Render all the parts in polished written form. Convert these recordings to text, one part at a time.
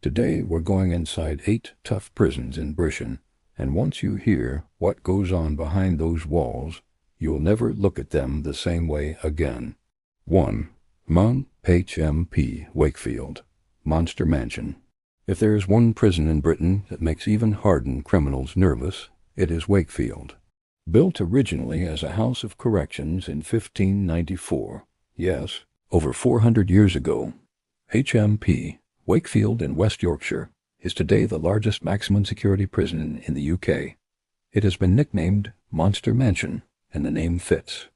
Today we're going inside 8 tough prisons in Britain, and once you hear what goes on behind those walls, you'll never look at them the same way again. 1. HMP Wakefield, Monster Mansion. If there is one prison in Britain that makes even hardened criminals nervous, it is Wakefield. Built originally as a house of corrections in 1594, yes, over 400 years ago, HMP Wakefield in West Yorkshire is today the largest maximum security prison in the UK. It has been nicknamed Monster Mansion, and the name fits.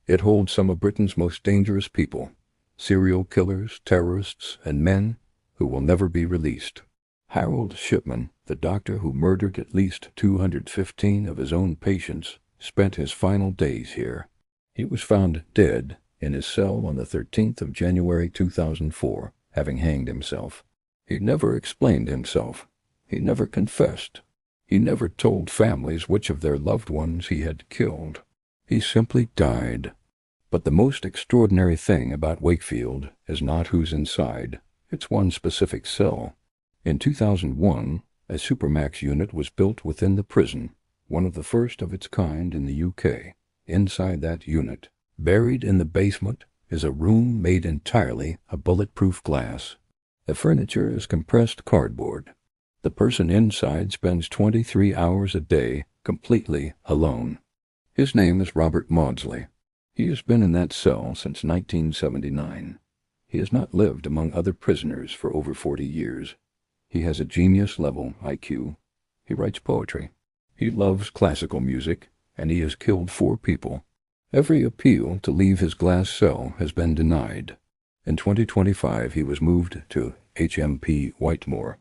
It holds some of Britain's most dangerous people, serial killers, terrorists, and men who will never be released. Harold Shipman, the doctor who murdered at least 215 of his own patients, spent his final days here. He was found dead in his cell on the 13th of January 2004, having hanged himself. He never explained himself. He never confessed. He never told families which of their loved ones he had killed. He simply died. But the most extraordinary thing about Wakefield is not who's inside. It's one specific cell. In 2001, a Supermax unit was built within the prison, one of the first of its kind in the UK. Inside that unit, buried in the basement, is a room made entirely of bulletproof glass. The furniture is compressed cardboard. The person inside spends 23 hours a day completely alone. His name is Robert Maudsley. He has been in that cell since 1979. He has not lived among other prisoners for over 40 years. He has a genius-level IQ. He writes poetry. He loves classical music, and he has killed 4 people. Every appeal to leave his glass cell has been denied. In 2025, he was moved to HMP Whitemoor,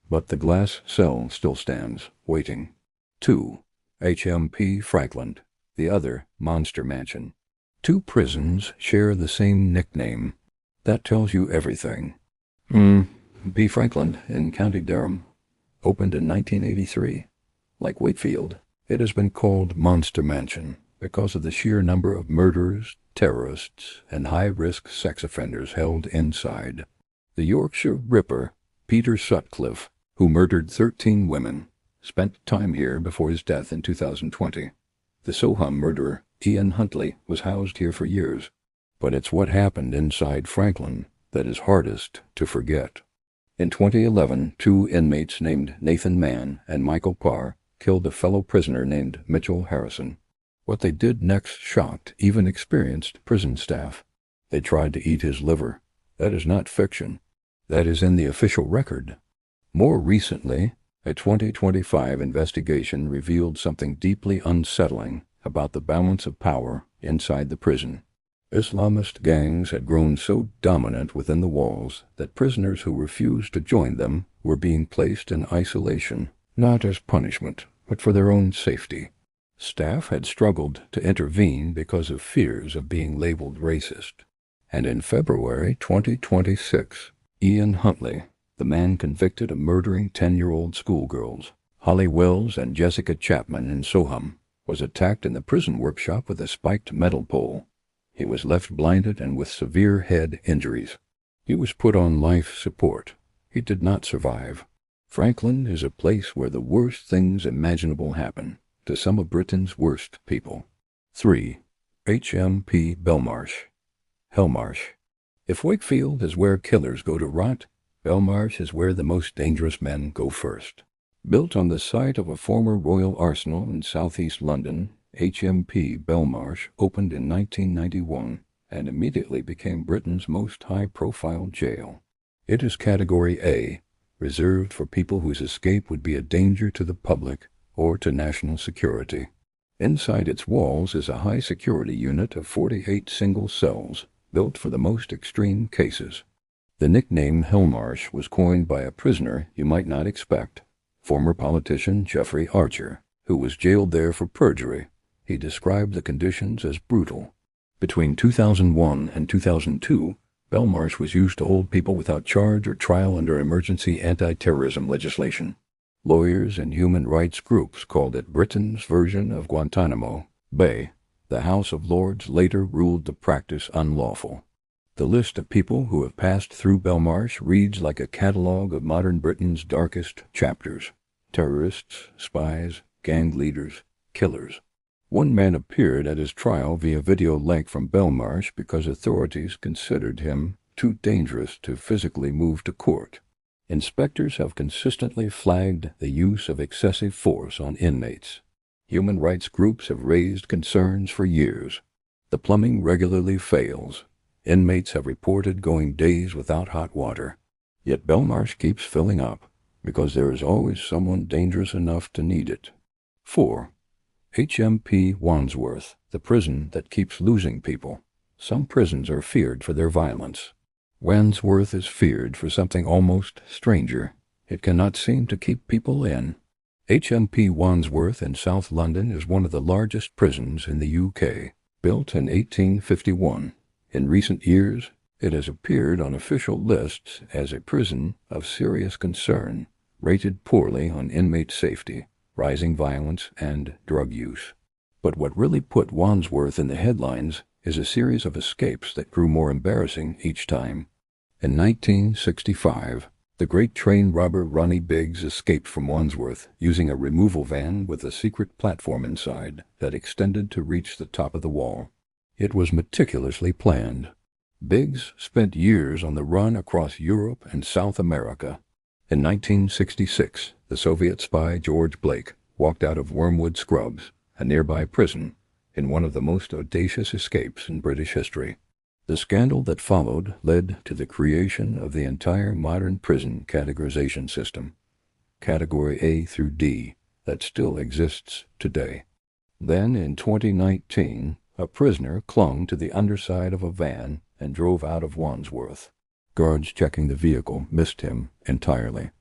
but the glass cell still stands, waiting. 2. HMP Frankland, the other Monster Mansion. 2 prisons share the same nickname. That tells you everything. P. Frankland in County Durham, opened in 1983. Like Wakefield, it has been called Monster Mansion because of the sheer number of murderers, terrorists, and high-risk sex offenders held inside. The Yorkshire Ripper, Peter Sutcliffe, who murdered 13 women, spent time here before his death in 2020. The Soham murderer, Ian Huntley, was housed here for years. But it's what happened inside Franklin that is hardest to forget. In 2011, 2 inmates named Nathan Mann and Michael Parr killed a fellow prisoner named Mitchell Harrison. What they did next shocked even experienced prison staff. They tried to eat his liver. That is not fiction. That is in the official record. More recently, a 2025 investigation revealed something deeply unsettling about the balance of power inside the prison. Islamist gangs had grown so dominant within the walls that prisoners who refused to join them were being placed in isolation, not as punishment, but for their own safety. Staff had struggled to intervene because of fears of being labeled racist. And in February 2026, Ian Huntley, the man convicted of murdering 10-year-old schoolgirls, Holly Wells and Jessica Chapman in Soham, was attacked in the prison workshop with a spiked metal pole. He was left blinded and with severe head injuries. He was put on life support. He did not survive. Franklin is a place where the worst things imaginable happen to some of Britain's worst people. 3. HMP Belmarsh, Hellmarsh. If Wakefield is where killers go to rot, Belmarsh is where the most dangerous men go first. Built on the site of a former Royal Arsenal in southeast London, HMP Belmarsh opened in 1991 and immediately became Britain's most high-profile jail. It is Category A, reserved for people whose escape would be a danger to the public or to national security. Inside its walls is a high-security unit of 48 single cells, built for the most extreme cases. The nickname Hellmarsh was coined by a prisoner you might not expect, former politician Jeffrey Archer, who was jailed there for perjury. He described the conditions as brutal. Between 2001 and 2002, Belmarsh was used to hold people without charge or trial under emergency anti-terrorism legislation. Lawyers and human rights groups called it Britain's version of Guantanamo Bay. The House of Lords later ruled the practice unlawful. The list of people who have passed through Belmarsh reads like a catalogue of modern Britain's darkest chapters. Terrorists, spies, gang leaders, killers. One man appeared at his trial via video link from Belmarsh because authorities considered him too dangerous to physically move to court. Inspectors have consistently flagged the use of excessive force on inmates. Human rights groups have raised concerns for years. The plumbing regularly fails. Inmates have reported going days without hot water. Yet Belmarsh keeps filling up because there is always someone dangerous enough to need it. 4. HMP Wandsworth, the prison that keeps losing people. Some prisons are feared for their violence. Wandsworth is feared for something almost stranger. It cannot seem to keep people in. HMP Wandsworth in South London is one of the largest prisons in the UK, built in 1851. In recent years, it has appeared on official lists as a prison of serious concern, rated poorly on inmate safety, rising violence, and drug use. But what really put Wandsworth in the headlines is a series of escapes that grew more embarrassing each time. In 1965, the great train robber Ronnie Biggs escaped from Wandsworth using a removal van with a secret platform inside that extended to reach the top of the wall. It was meticulously planned. Biggs spent years on the run across Europe and South America. In 1966, the Soviet spy George Blake walked out of Wormwood Scrubs, a nearby prison, in one of the most audacious escapes in British history. The scandal that followed led to the creation of the entire modern prison categorization system, Category A through D, that still exists today. Then, in 2019, a prisoner clung to the underside of a van and drove out of Wandsworth. Guards checking the vehicle missed him entirely.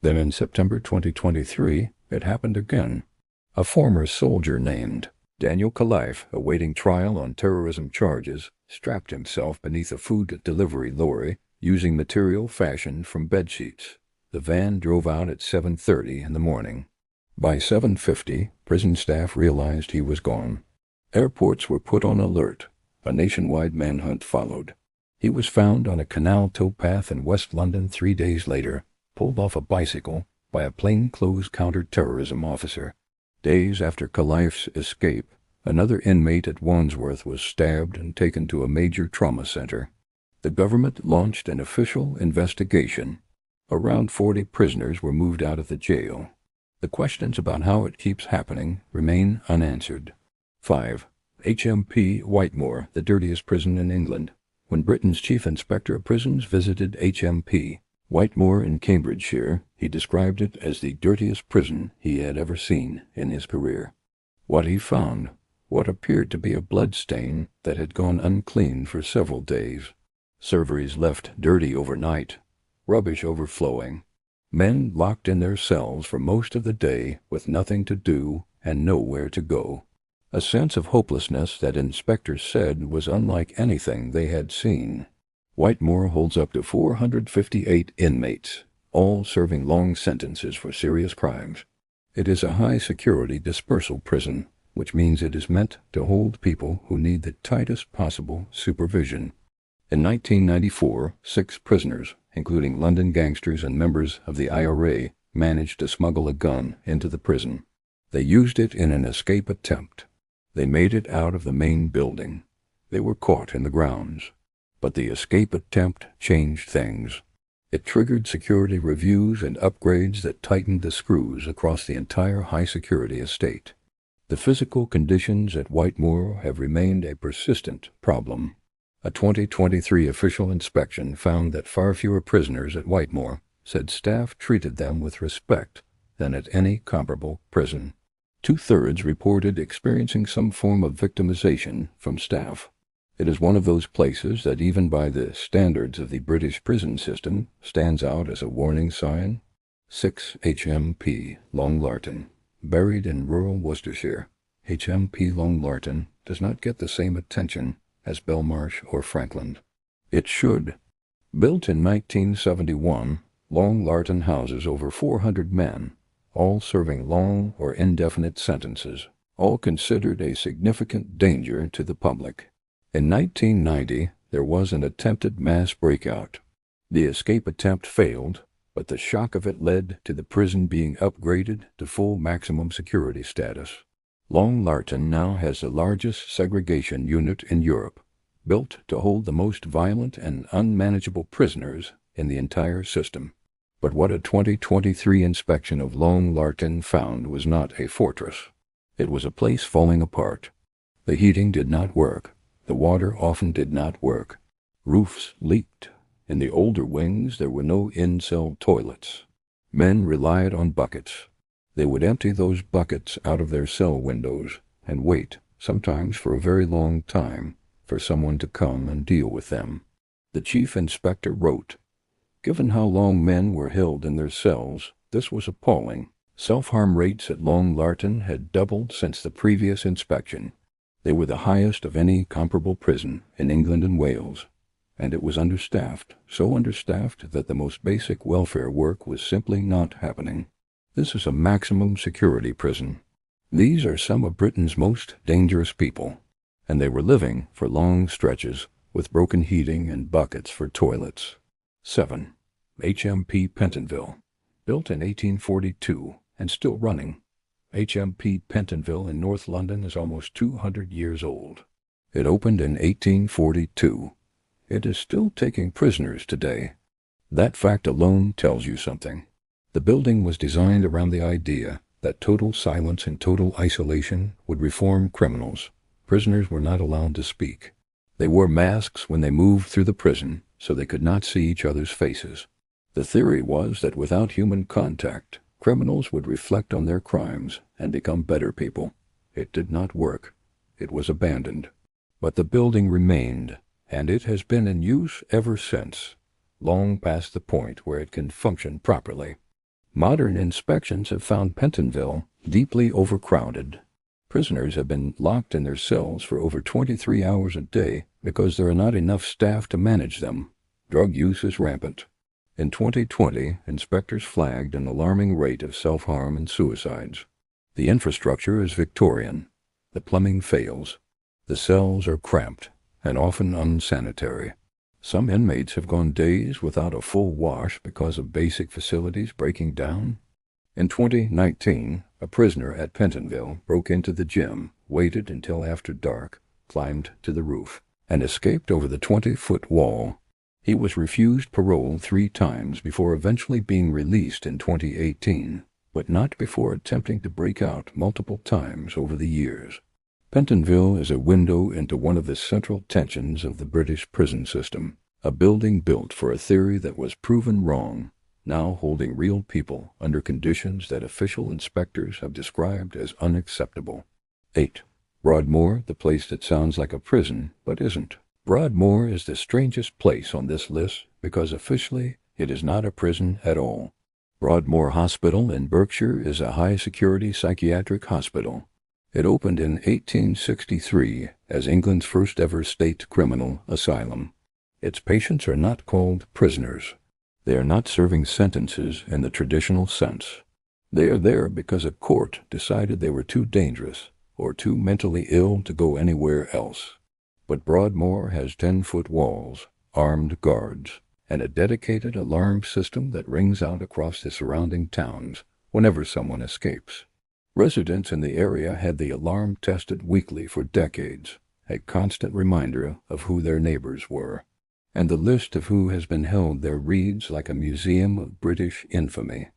Then in September 2023, it happened again. A former soldier named Daniel Kalife, awaiting trial on terrorism charges, strapped himself beneath a food delivery lorry using material fashioned from bedsheets. The van drove out at 7:30 in the morning. By 7:50, prison staff realized he was gone. Airports were put on alert. A nationwide manhunt followed. He was found on a canal towpath in West London 3 days later, pulled off a bicycle by a plainclothes counter-terrorism officer. Days after Kalife's escape, another inmate at Wandsworth was stabbed and taken to a major trauma center. The government launched an official investigation. Around 40 prisoners were moved out of the jail. The questions about how it keeps happening remain unanswered. 5. HMP Whitemoor, the dirtiest prison in England. When Britain's Chief Inspector of Prisons visited HMP Whitemoor in Cambridgeshire, he described it as the dirtiest prison he had ever seen in his career. What he found, what appeared to be a blood stain that had gone uncleaned for several days. Serveries left dirty overnight, rubbish overflowing. Men locked in their cells for most of the day with nothing to do and nowhere to go. A sense of hopelessness that inspectors said was unlike anything they had seen. Whitemoor holds up to 458 inmates, all serving long sentences for serious crimes. It is a high-security dispersal prison, which means it is meant to hold people who need the tightest possible supervision. In 1994, 6 prisoners, including London gangsters and members of the IRA, managed to smuggle a gun into the prison. They used it in an escape attempt. They made it out of the main building. They were caught in the grounds. But the escape attempt changed things. It triggered security reviews and upgrades that tightened the screws across the entire high-security estate. The physical conditions at Whitemoor have remained a persistent problem. A 2023 official inspection found that far fewer prisoners at Whitemoor said staff treated them with respect than at any comparable prison. 2/3 reported experiencing some form of victimization from staff. It is one of those places that, even by the standards of the British prison system, stands out as a warning sign. 6 HMP Long Lartin. Buried in rural Worcestershire, HMP Long Lartin does not get the same attention as Belmarsh or Frankland. It should. Built in 1971, Long Lartin houses over 400 men, all serving long or indefinite sentences, all considered a significant danger to the public. In 1990, there was an attempted mass breakout. The escape attempt failed, but the shock of it led to the prison being upgraded to full maximum security status. Long Lartin now has the largest segregation unit in Europe, built to hold the most violent and unmanageable prisoners in the entire system. But what a 2023 inspection of Long Lartin found was not a fortress. It was a place falling apart. The heating did not work. The water often did not work. Roofs leaked. In the older wings there were no in-cell toilets. Men relied on buckets. They would empty those buckets out of their cell windows and wait, sometimes for a very long time, for someone to come and deal with them. The chief inspector wrote, "Given how long men were held in their cells, this was appalling. Self-harm rates at Long Lartin had doubled since the previous inspection. They were the highest of any comparable prison in England and Wales, and it was understaffed, so understaffed that the most basic welfare work was simply not happening. This is a maximum security prison. These are some of Britain's most dangerous people, and they were living for long stretches with broken heating and buckets for toilets." 7. HMP Pentonville. Built in 1842 and still running, HMP Pentonville in North London is almost 200 years old. It opened in 1842. It is still taking prisoners today. That fact alone tells you something. The building was designed around the idea that total silence and total isolation would reform criminals. Prisoners were not allowed to speak. They wore masks when they moved through the prison so they could not see each other's faces. The theory was that without human contact, criminals would reflect on their crimes and become better people. It did not work. It was abandoned. But the building remained, and it has been in use ever since, long past the point where it can function properly. Modern inspections have found Pentonville deeply overcrowded. Prisoners have been locked in their cells for over 23 hours a day because there are not enough staff to manage them. Drug use is rampant. In 2020, inspectors flagged an alarming rate of self-harm and suicides. The infrastructure is Victorian. The plumbing fails. The cells are cramped and often unsanitary. Some inmates have gone days without a full wash because of basic facilities breaking down. In 2019, a prisoner at Pentonville broke into the gym, waited until after dark, climbed to the roof, and escaped over the 20-foot wall. He was refused parole 3 times before eventually being released in 2018, but not before attempting to break out multiple times over the years. Pentonville is a window into one of the central tensions of the British prison system, a building built for a theory that was proven wrong, now holding real people under conditions that official inspectors have described as unacceptable. 8. Broadmoor, the place that sounds like a prison but isn't. Broadmoor is the strangest place on this list because officially it is not a prison at all. Broadmoor Hospital in Berkshire is a high-security psychiatric hospital. It opened in 1863 as England's first-ever state criminal asylum. Its patients are not called prisoners. They are not serving sentences in the traditional sense. They are there because a court decided they were too dangerous or too mentally ill to go anywhere else. But Broadmoor has 10-foot walls, armed guards, and a dedicated alarm system that rings out across the surrounding towns whenever someone escapes. Residents in the area had the alarm tested weekly for decades, a constant reminder of who their neighbors were. And the list of who has been held there reads like a museum of British infamy.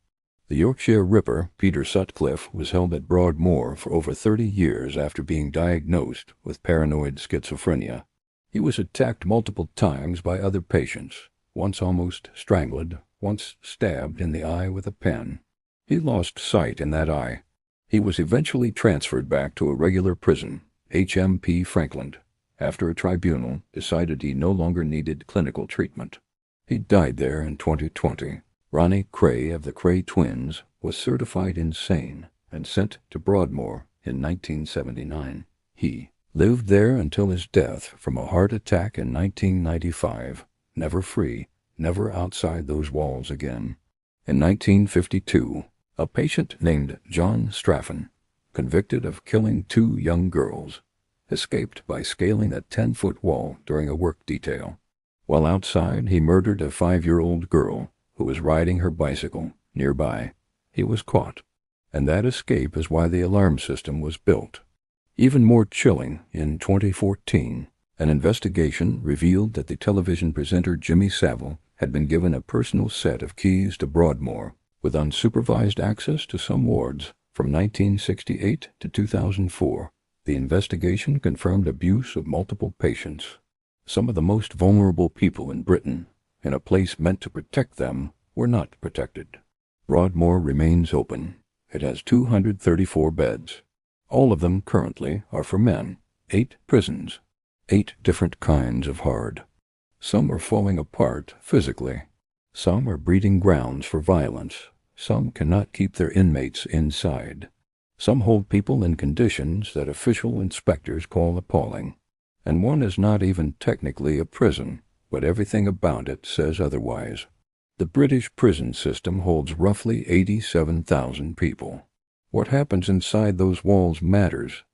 The Yorkshire Ripper, Peter Sutcliffe, was held at Broadmoor for over 30 years after being diagnosed with paranoid schizophrenia. He was attacked multiple times by other patients, once almost strangled, once stabbed in the eye with a pen. He lost sight in that eye. He was eventually transferred back to a regular prison, HMP Frankland, after a tribunal decided he no longer needed clinical treatment. He died there in 2020. Ronnie Cray of the Cray twins was certified insane and sent to Broadmoor in 1979. He lived there until his death from a heart attack in 1995, never free, never outside those walls again. In 1952, a patient named John Straffen, convicted of killing 2 young girls, escaped by scaling a 10-foot wall during a work detail. While outside, he murdered a 5-year-old girl who was riding her bicycle nearby. He was caught, and that escape is why the alarm system was built. Even more chilling, in 2014, an investigation revealed that the television presenter Jimmy Savile had been given a personal set of keys to Broadmoor, with unsupervised access to some wards from 1968 to 2004. The investigation confirmed abuse of multiple patients. Some of the most vulnerable people in Britain, in a place meant to protect them, were not protected. Broadmoor remains open. It has 234 beds. All of them currently are for men. 8 prisons. 8 different kinds of hard. Some are falling apart physically. Some are breeding grounds for violence. Some cannot keep their inmates inside. Some hold people in conditions that official inspectors call appalling. And one is not even technically a prison, but everything about it says otherwise. The British prison system holds roughly 87,000 people. What happens inside those walls matters,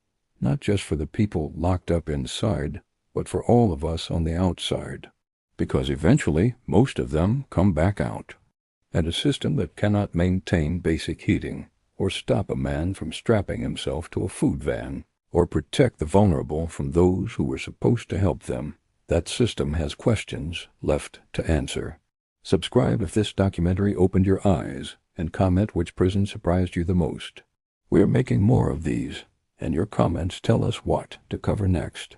not just for the people locked up inside, but for all of us on the outside, because eventually most of them come back out. And a system that cannot maintain basic heating, or stop a man from strapping himself to a food van, or protect the vulnerable from those who were supposed to help them, that system has questions left to answer. Subscribe if this documentary opened your eyes, and comment which prison surprised you the most. We are making more of these, and your comments tell us what to cover next.